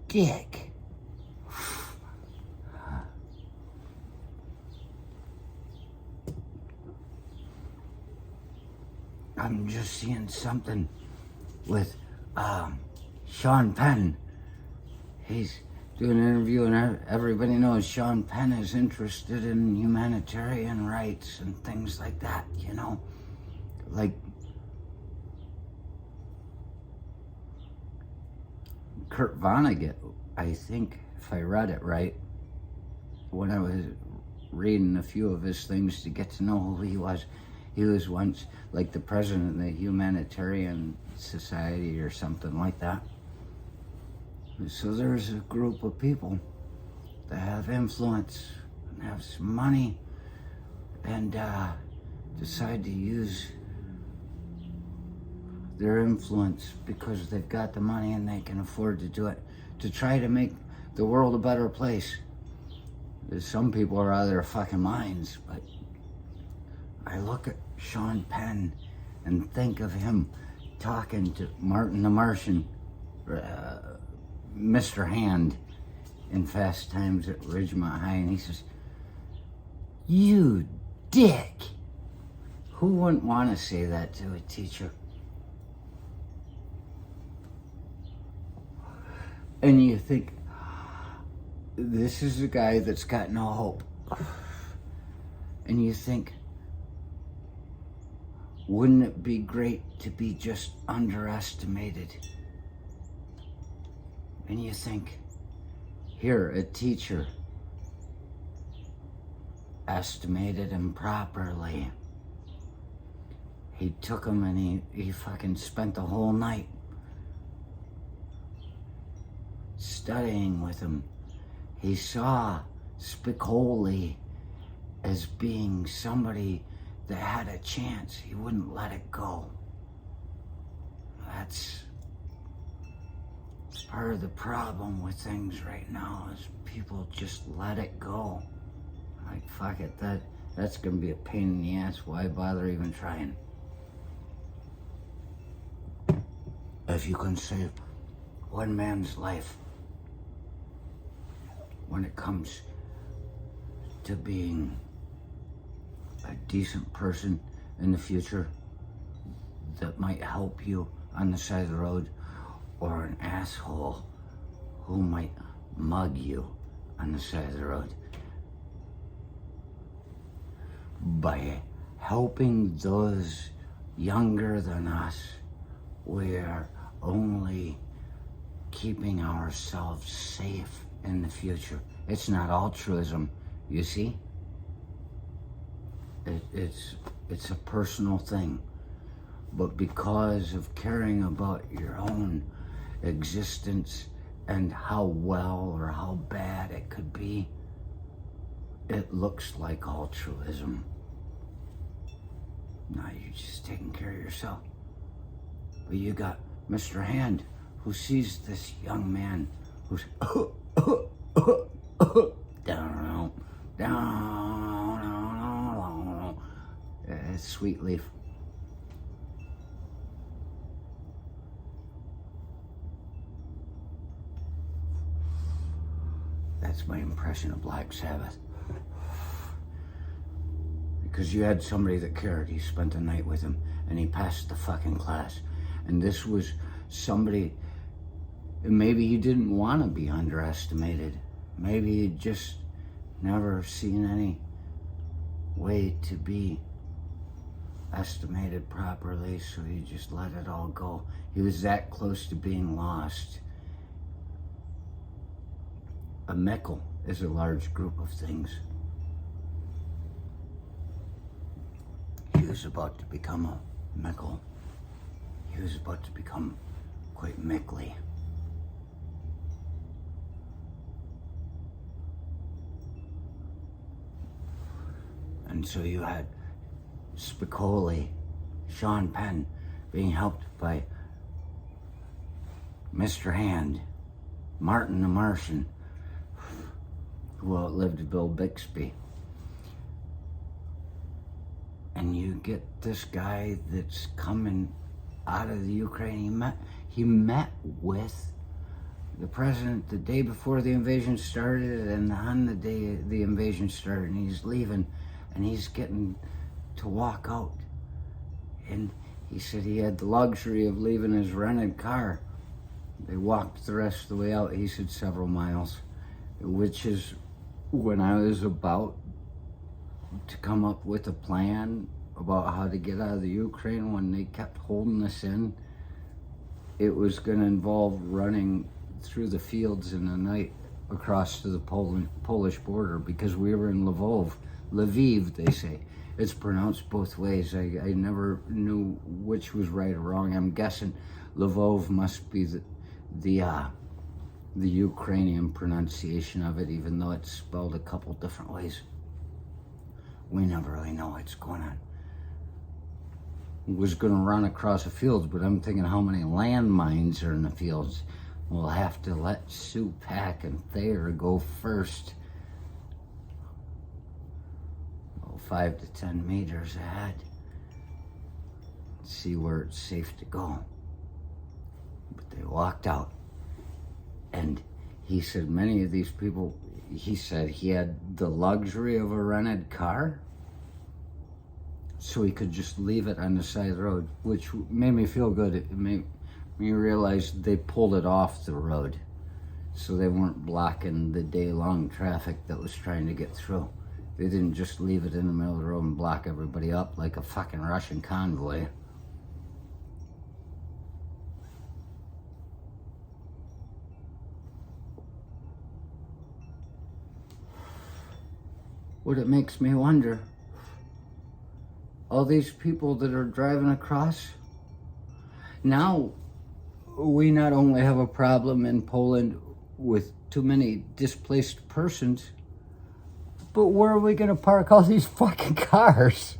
dick. I'm just seeing something with Sean Penn. He's doing an interview, and everybody knows Sean Penn is interested in humanitarian rights and things like that, you know? Like Kurt Vonnegut, I think, if I read it right, when I was reading a few of his things to get to know who he was once like the president of the Humanitarian Society or something like that. So there's a group of people that have influence and have some money and decide to use their influence because they've got the money and they can afford to do it to try to make the world a better place. Some people are out of their fucking minds, but I look at Sean Penn and think of him talking to Martin the Martian, Mr. Hand in Fast Times at Ridgemont High, and he says, "You dick." Who wouldn't want to say that to a teacher? And you think, this is a guy that's got no hope. And you think, wouldn't it be great to be just underestimated? And you think, here, a teacher estimated him properly. He took him and he fucking spent the whole night studying with him. He saw Spicoli as being somebody that had a chance. He wouldn't let it go. That's part of the problem with things right now, is people just let it go. Like, fuck it, that's gonna be a pain in the ass. Why bother even trying? If you can save one man's life when it comes to being a decent person in the future that might help you on the side of the road, or an asshole who might mug you on the side of the road, by helping those younger than us, we are only keeping ourselves safe in the future. It's not altruism, you see? It's a personal thing. But because of caring about your own existence and how well or how bad it could be, it looks like altruism. Now you're just taking care of yourself. But you got Mr. Hand, who sees this young man who's down, sweet leaf. That's my impression of Black Sabbath. Because you had somebody that cared. He spent the night with him and he passed the fucking class. And this was somebody, maybe he didn't want to be underestimated. Maybe he'd just never seen any way to be estimated properly, so he just let it all go. He was that close to being lost. A mekel is a large group of things. He was about to become a mekel. He was about to become quite meckly. And so you had Spicoli, Sean Penn, being helped by Mr. Hand, Martin the Martian, who outlived Bill Bixby. And you get this guy that's coming out of the Ukraine. He met with the president the day before the invasion started and on the day the invasion started, and he's leaving and he's getting to walk out. And he said he had the luxury of leaving his rented car. They walked the rest of the way out, he said several miles, which is when I was about to come up with a plan about how to get out of the Ukraine when they kept holding us in. It was going to involve running through the fields in the night across to the Polish border, because we were in Lviv, they say. It's pronounced both ways. I never knew which was right or wrong. I'm guessing Lvov must be the Ukrainian pronunciation of it, even though it's spelled a couple different ways. We never really know what's going on. Was going to run across the fields, but I'm thinking how many landmines are in the fields. We'll have to let Supak and Thayer go first. 5 to 10 meters ahead. See where it's safe to go. But they walked out. And he said many of these people, he said he had the luxury of a rented car, so he could just leave it on the side of the road, which made me feel good. It made me realize they pulled it off the road, so they weren't blocking the day-long traffic that was trying to get through. They didn't just leave it in the middle of the road and block everybody up like a fucking Russian convoy. What it makes me wonder, all these people that are driving across, now we not only have a problem in Poland with too many displaced persons, but where are we going to park all these fucking cars?